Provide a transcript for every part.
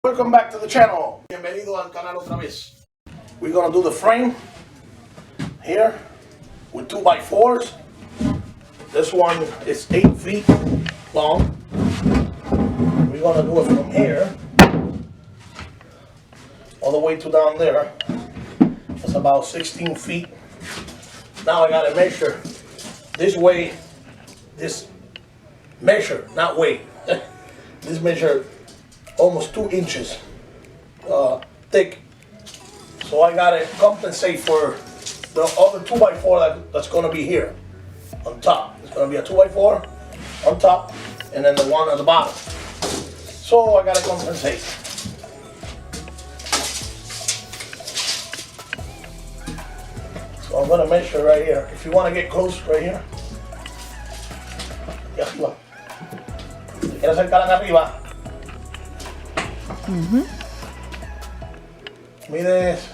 Welcome back to the channel. Bienvenido al canal otra vez. We're gonna do the frame here with 2x4s. This one is 8 feet long. We're gonna do it from here all the way to down there. It's about 16 feet. Now I gotta measure this way, this measure, not weight. This measure almost 2 inches thick. So I gotta compensate for the other 2x4 that's gonna be here on top. It's gonna be a 2x4 on top and then the one at the bottom. So I gotta compensate. So I'm gonna measure right here. If you wanna get close right here. Y arriba. Si quieres acercar arriba. Mides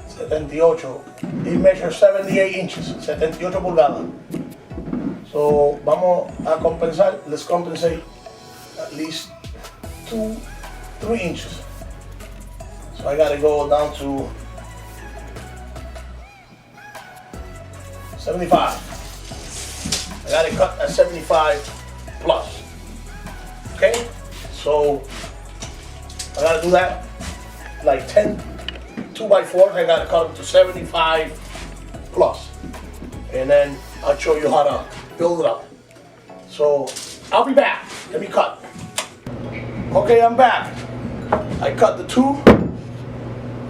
78. He measures 78 inches, 78 pulgadas. So vamos a compensar. Let's compensate at least 3 inches. So I gotta go down to 75. I gotta cut at 75 plus. Okay? So I gotta do that like 10 2x4s. I gotta cut them to 75 plus. And then I'll show you how to build it up. So I'll be back. Let me cut. Okay, I'm back. I cut the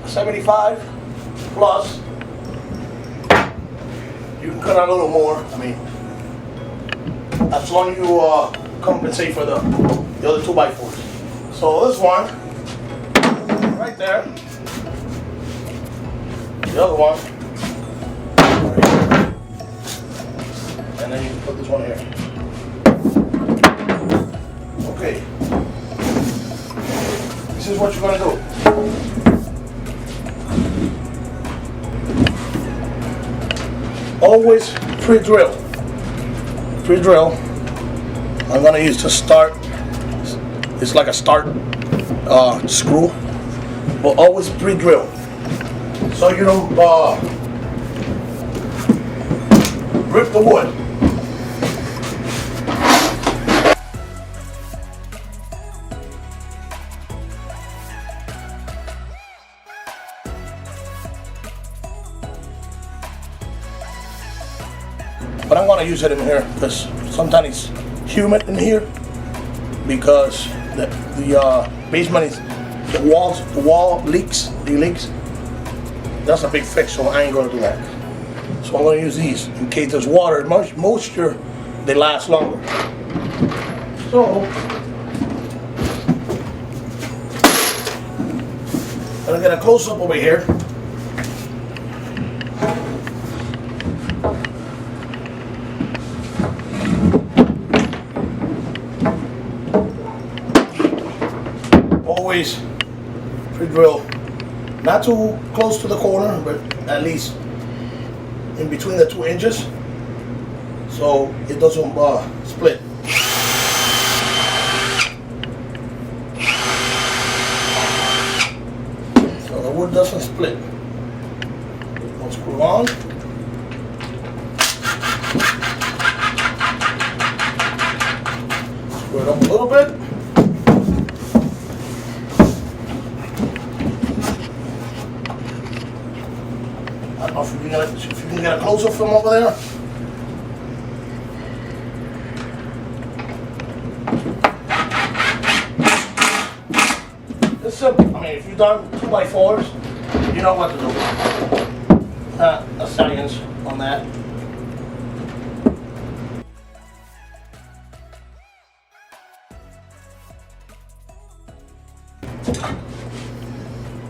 75 plus. You can cut a little more. I mean, as long as you compensate for the other 2x4s. So this one, right there. The other one, right here. And then you can put this one here. Okay. This is what you're gonna do. Always pre-drill. Pre-drill. I'm gonna use to start. It's like a start screw, but always pre-drill, so you don't rip the wood. But I'm gonna use it in here because sometimes it's humid in here because the basement is the wall leaks. That's a big fix, so I ain't gonna do that. So I'm gonna use these in case there's water, moisture. They last longer. So I'm gonna get a close up over here. Always pre-drill, not too close to the corner, but at least in between the 2 inches, so it doesn't split. So the wood doesn't split. One screw on. Screw it up a little bit. If you can get a closer from over there. It's simple. I mean, if you've done 2x4s, you know what to do. A science on that.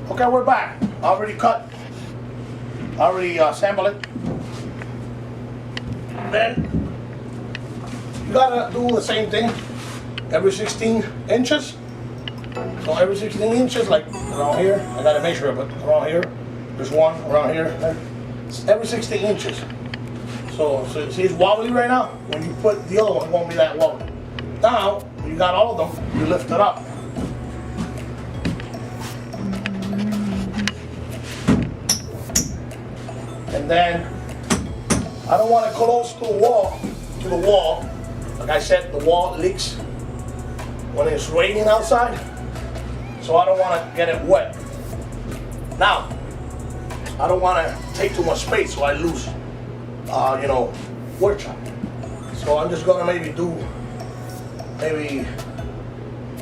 Okay, we're back. Already cut. Already assemble it. Then you gotta do the same thing every 16 inches. So every 16 inches, like around here, I gotta measure it, but around here, there's one around here. It's every 16 inches. So see, it's wobbly right now. When you put the other one, it won't be that wobbly. Now you got all of them. You lift it up. then I don't want it close to the wall. Like I said, the wall leaks when it's raining outside, so I don't want to get it wet. Now, I don't want to take too much space, so I lose, wood chop. So I'm just gonna maybe do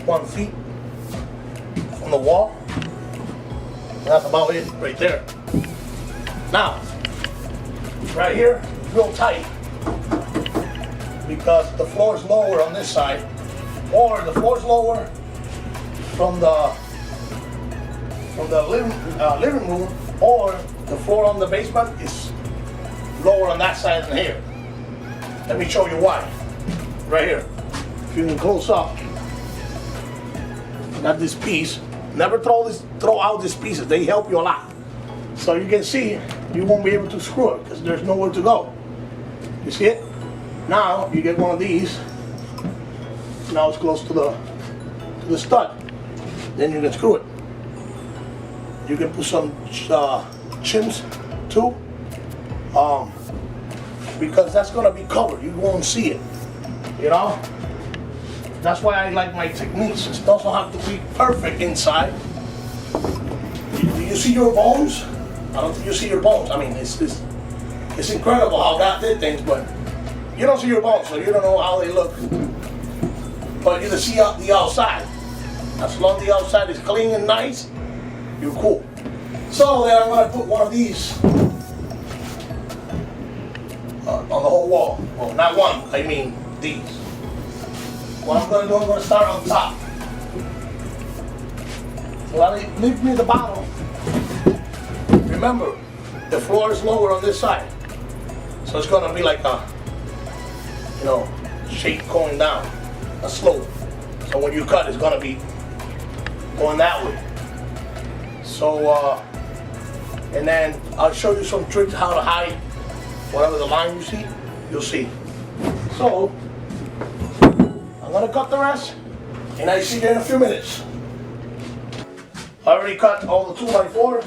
1 feet from the wall. That's about it right there. Now, right here, real tight, because the floor is lower on this side, or the floor is lower from the living room, or the floor on the basement is lower on that side than here. Let me show you why. Right here, if you can close up, I got this piece. Never throw out these pieces. They help you a lot. So you can see you won't be able to screw it because there's nowhere to go. You see it? Now you get one of these. Now it's close to the stud. Then you can screw it. You can put some chims too, because that's gonna be covered. You won't see it. You know. That's why I like my techniques. It doesn't have to be perfect inside. Do you see your bones? I don't think you see your bones. I mean, it's incredible how God did things, but you don't see your bones, so you don't know how they look. But you can see the outside. As long as the outside is clean and nice, you're cool. So then I'm gonna put one of these on the whole wall. Well, not one, I mean these. What I'm gonna do, I'm gonna start on top. So that leaves me the bottom. Remember, the floor is lower on this side. So it's gonna be like a, shape going down, a slope. So when you cut, it's gonna be going that way. So, and then I'll show you some tricks how to hide whatever the line you see, you'll see. So, I'm gonna cut the rest, and I see you in a few minutes. I already cut all the 2x4s.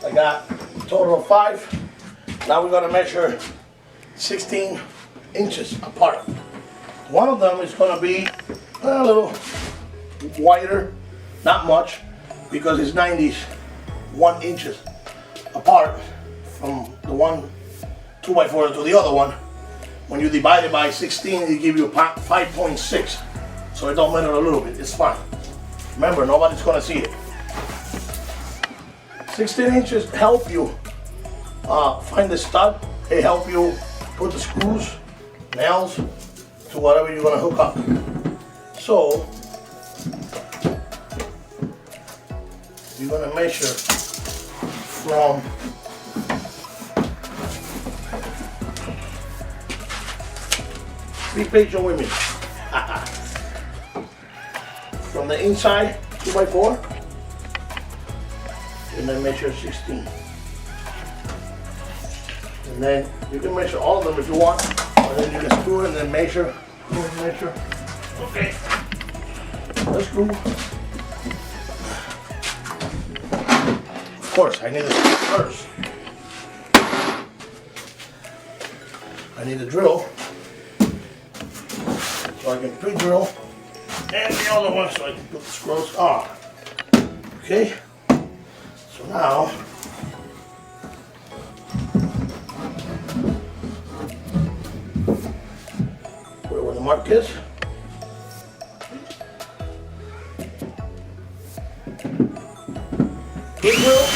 I got a total of 5. Now we're gonna measure 16 inches apart. One of them is gonna be a little wider, not much, because it's 91 inches apart from the one 2x4 to the other one. When you divide it by 16, it gives you 5.6. So it don't matter a little bit, it's fine. Remember, nobody's gonna see it. 16 inches help you find the stud. They help you put the screws, nails, to whatever you're gonna hook up. So, you're gonna measure from be patient with me. From the inside, 2x4, and then measure 16. And then you can measure all of them if you want, and then you can screw it and then measure, measure. Okay, let's screw. Of course, I need a screw first. I need a drill, so I can pre-drill, and the other one so I can put the screws on. Okay, so now where the mark is. Pre-drill.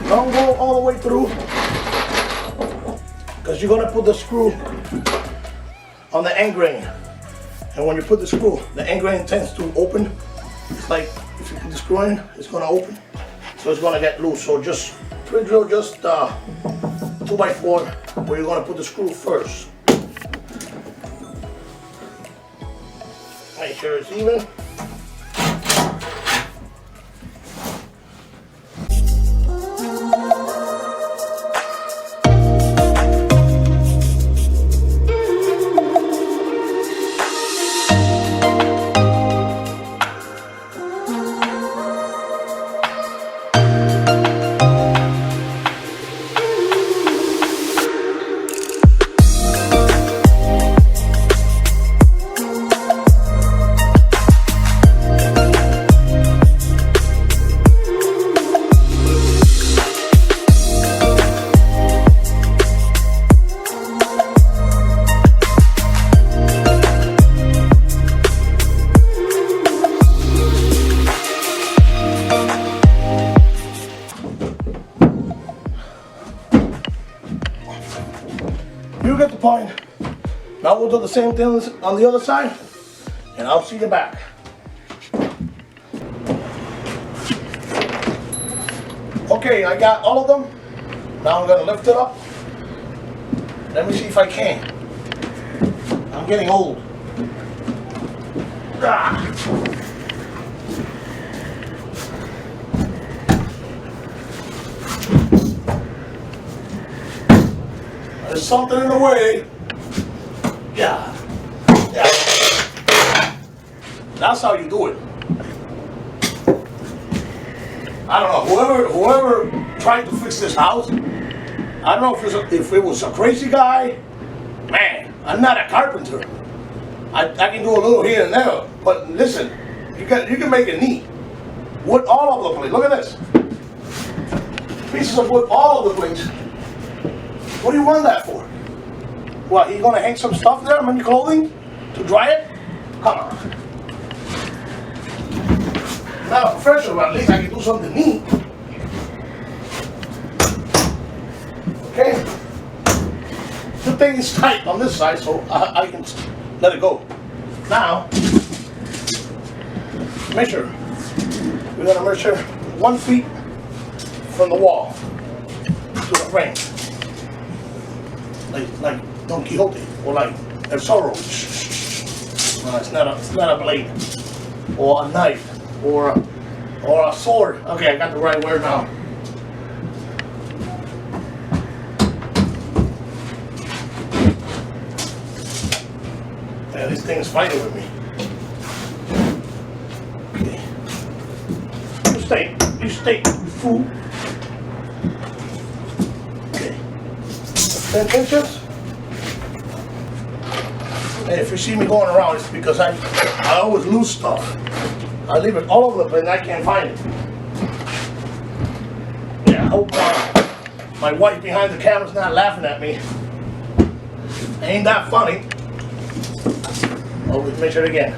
Don't go all the way through, because you're gonna put the screw on the end grain, and when you put the screw, the end grain tends to open. It's like if you put the screw in, it's gonna open, so it's gonna get loose. So just pre-drill just 2x4 where you're gonna put the screw first. Make sure it's even. get the point. Now we'll do the same thing on the other side, and I'll see you back. Okay, I got all of them. Now I'm gonna lift it up. Let me see if I can. I'm getting old. Ah. There's something in the way. Yeah. That's how you do it. I don't know. Whoever tried to fix this house, I don't know if it was a crazy guy. Man, I'm not a carpenter. I can do a little here and there, but listen, you can make it neat. Wood all over the place. Look at this. Pieces of wood all over the place. What do you want that for? What, you gonna hang some stuff there, many clothing, to dry it? Come on. I'm not a professional, but at least I can do something neat. Okay? The thing is tight on this side, so I can let it go. Now, measure. We're gonna measure 1 feet from the wall to the frame. Like Don Quixote, or like El Zorro. No, it's not a blade, or a knife, or a sword. Okay, I got the right word now. Yeah, this thing is fighting with me. Okay. You stay, you fool. Okay. 10 inches. And if you see me going around, it's because I always lose stuff. I leave it all over the place and I can't find it. Yeah, I hope my wife behind the camera's not laughing at me. Ain't that funny? Always measure it again.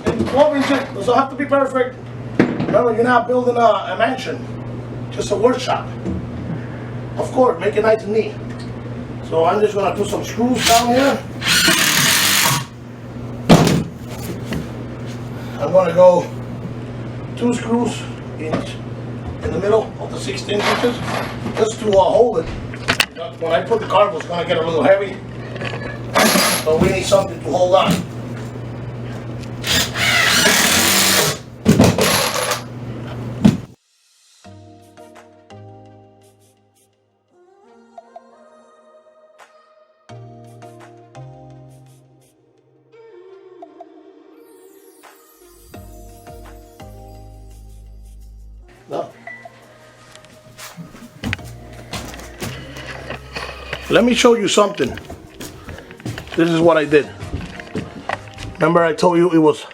And 12 inches doesn't have to be perfect. Remember, you're not building a mansion, just a workshop. Of course, make it nice and neat. So I'm just gonna put some screws down here. I'm gonna go 2 screws in the middle of the 16 inches, just to hold it. When I put the cardboard, it's gonna get a little heavy, so we need something to hold on. No. Let me show you something. This is what I did. Remember I told you it was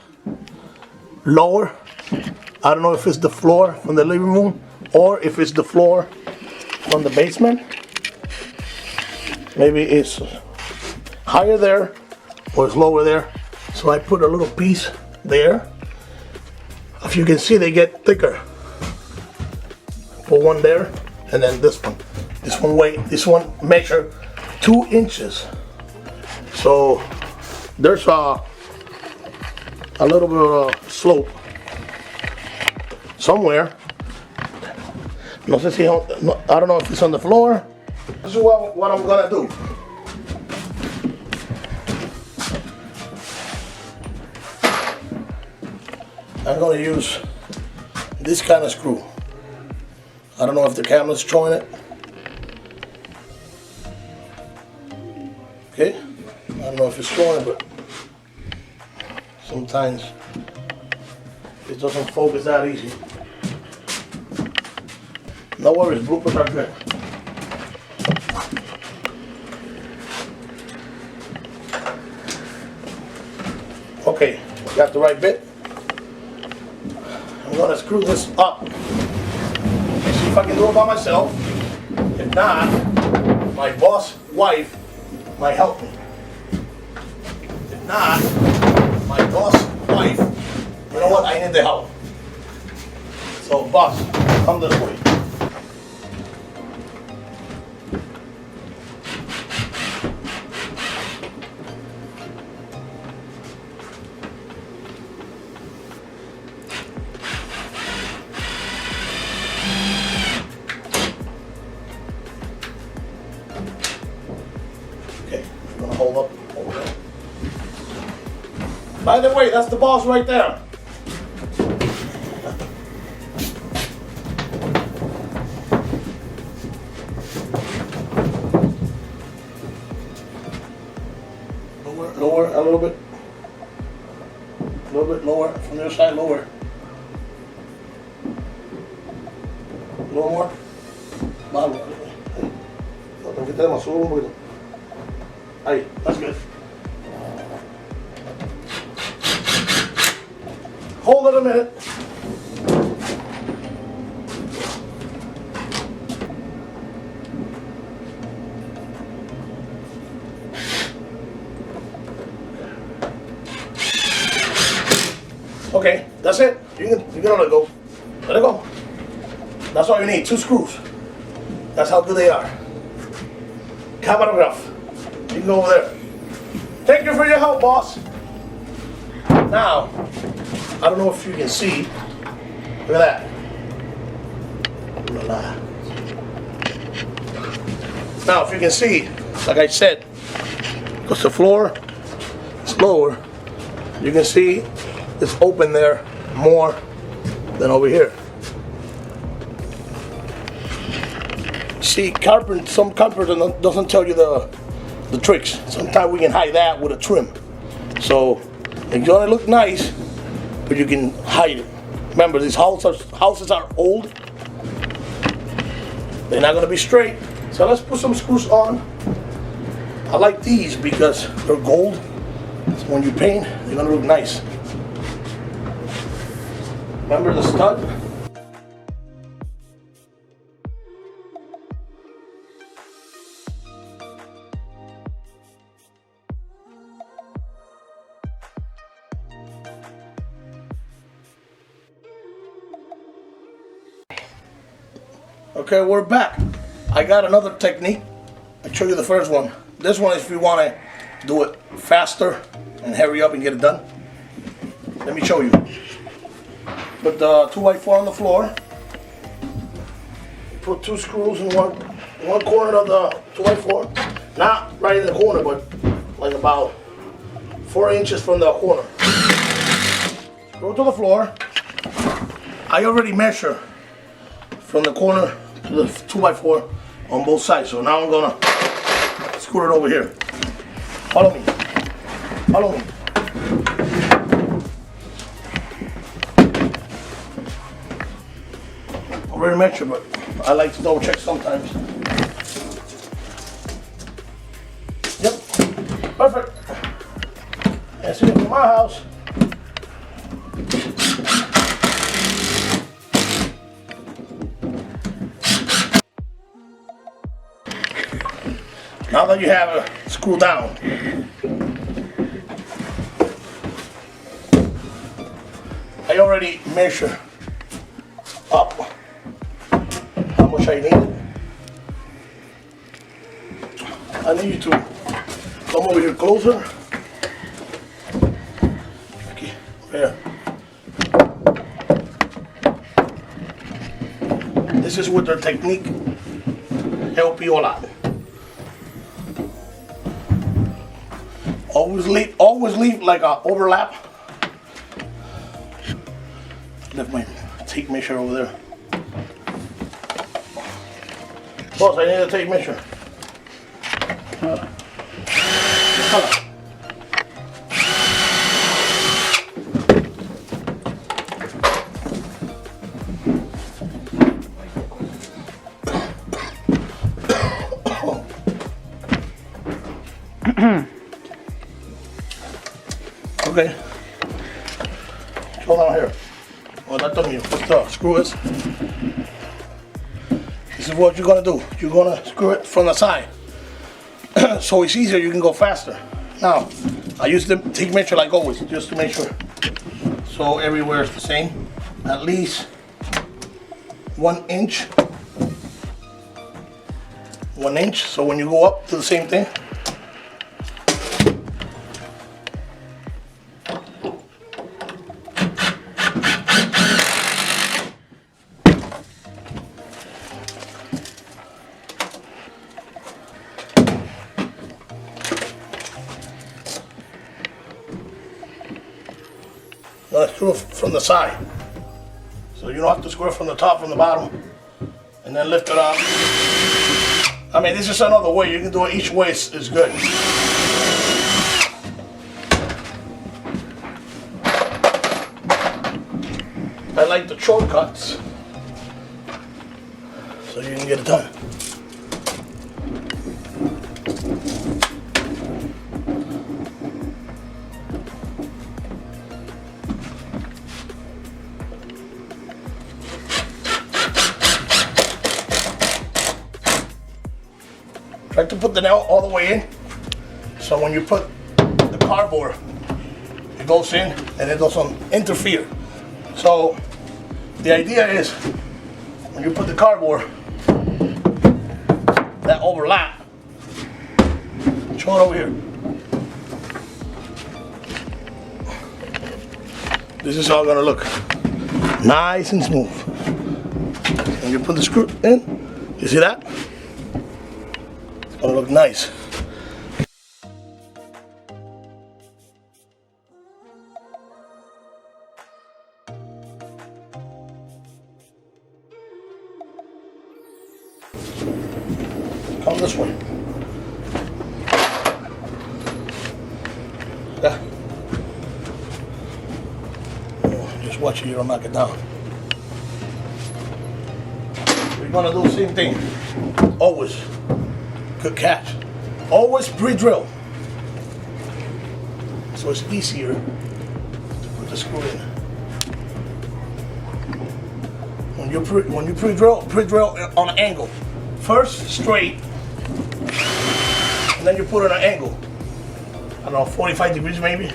lower? I don't know if it's the floor from the living room or if it's the floor from the basement. Maybe it's higher there or it's lower there. So I put a little piece there. If you can see, they get thicker. Put one there, and then this one. This one measure 2 inches. So there's a little bit of slope somewhere. No sé si, I don't know if it's on the floor. This is what I'm gonna do. I'm gonna use this kind of screw. I don't know if the camera's showing it. Okay, I don't know if it's showing it, but sometimes it doesn't focus that easy. No worries, bloopers are good. Okay, got the right bit. I'm gonna screw this up. See if I can do it by myself. If not, my boss wife might help me. If not, my boss wife You know what? I need the help. So, boss, come this way. Okay, I'm gonna hold up over there. By the way, that's the boss right there. Lower, a little bit lower, from your side, lower. A little more. Vamos. No, tengo que tener más, sube un poquito. Ahí, that's good. Hold it a minute. Okay, that's it. You can let it go. Let it go. That's all you need. 2 screws. That's how good they are. Camera rough. You can go over there. Thank you for your help, boss. Now, I don't know if you can see. Look at that. Ooh la la. Now, if you can see, like I said, because the floor is lower, you can see it's open there more than over here. See, some carpenter doesn't tell you the tricks. Sometimes we can hide that with a trim. So it's gonna look nice, but you can hide it. Remember, these houses are old. They're not gonna be straight. So let's put some screws on. I like these because they're gold. So when you paint, they're gonna look nice. Remember the stud? Okay, we're back. I got another technique. I'll show you the first one. This one is if you want to do it faster and hurry up and get it done. Let me show you. Put the 2x4 on the floor. Put 2 screws in one corner of the 2x4. Not right in the corner, but like about 4 inches from the corner. Go to the floor. I already measure from the corner to the 2x4 on both sides. So now I'm gonna screw it over here. Follow me. Follow me. Already measured, but I like to double check sometimes. Yep, perfect. That's it for my house. Now that you have it screwed down, I already measure up how much I need. I need you to come over here closer. Okay, there. This is with their technique help you a lot. Always leave like a overlap. Left my tape measure over there. Boss, I need a tape measure. Okay. Hold on here. Oh, that doesn't mean the screw is. This is what you're gonna do. You're gonna screw it from the side. So it's easier, you can go faster. Now, I use the tape measure like always, just to make sure. so everywhere is the same. At least 1 inch. 1 inch, so when you go up to the same thing. Now screw it from the side. So you don't have to screw it from the top, from the bottom, and then lift it up. I mean, this is another way. You can do it each way is good. I like the shortcuts, so you can get it done. Try to put the nail all the way in, so when you put the cardboard, it goes in and it doesn't interfere. So the idea is, when you put the cardboard, that overlap. Show it over here. This is how it's gonna look. Nice and smooth. When you put the screw in, you see that? It's gonna look nice. Come this way. Yeah. Oh, just watch it, you don't knock it down. We're gonna do the same thing. Always. Good catch. Always pre-drill. So it's easier to put the screw in. When you pre-drill on an angle. First straight, and then you put it at an angle. I don't know, 45 degrees maybe.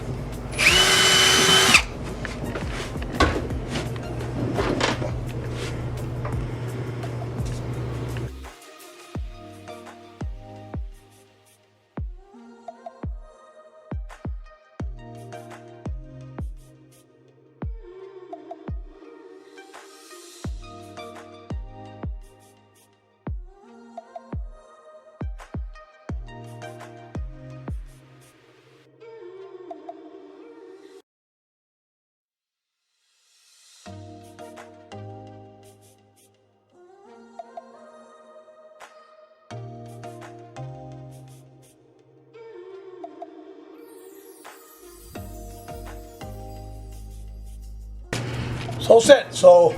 So set. So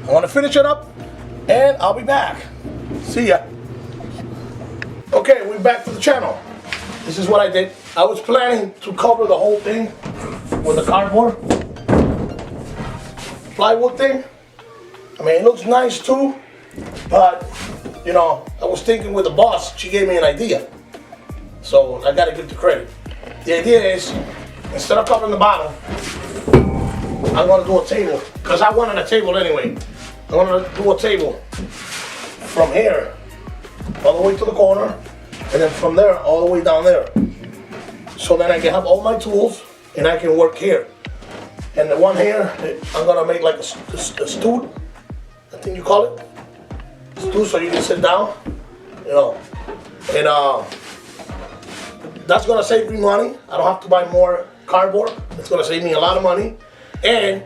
I want to finish it up, and I'll be back. See ya. Okay, we're back to the channel. This is what I did. I was planning to cover the whole thing with a cardboard plywood thing. I mean, it looks nice too, but you know, I was thinking with the boss, she gave me an idea. So I gotta give the credit. The idea is, instead of covering the bottom, I'm gonna do a table, because I wanted a table anyway. I'm gonna do a table from here all the way to the corner, and then from there all the way down there. So then I can have all my tools and I can work here. And the one here, I'm gonna make like a stool, I think you call it. Stool, so you can sit down, you know. And that's gonna save me money. I don't have to buy more cardboard. It's gonna save me a lot of money. And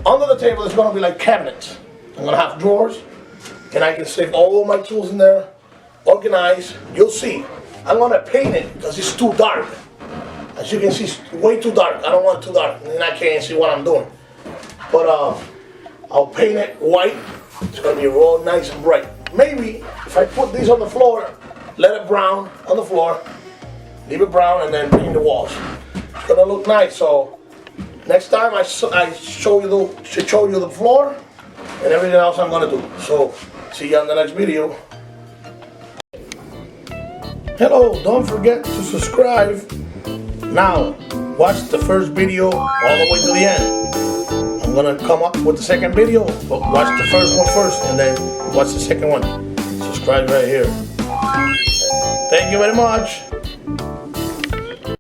under the table is going to be like cabinets. I'm going to have drawers, and I can save all my tools in there, organized. You'll see. I'm going to paint it because it's too dark. As you can see, it's way too dark. I don't want it too dark, and then I can't see what I'm doing. But I'll paint it white. It's going to be real nice and bright. Maybe if I put these on the floor, let it brown on the floor, leave it brown, and then paint the walls. It's going to look nice. So next time I show you the floor and everything else I'm gonna do. So see you on the next video. Hello, don't forget to subscribe. Now watch the first video all the way to the end. I'm gonna come up with the second video, but watch the first one first and then watch the second one. Subscribe right here. Thank you very much.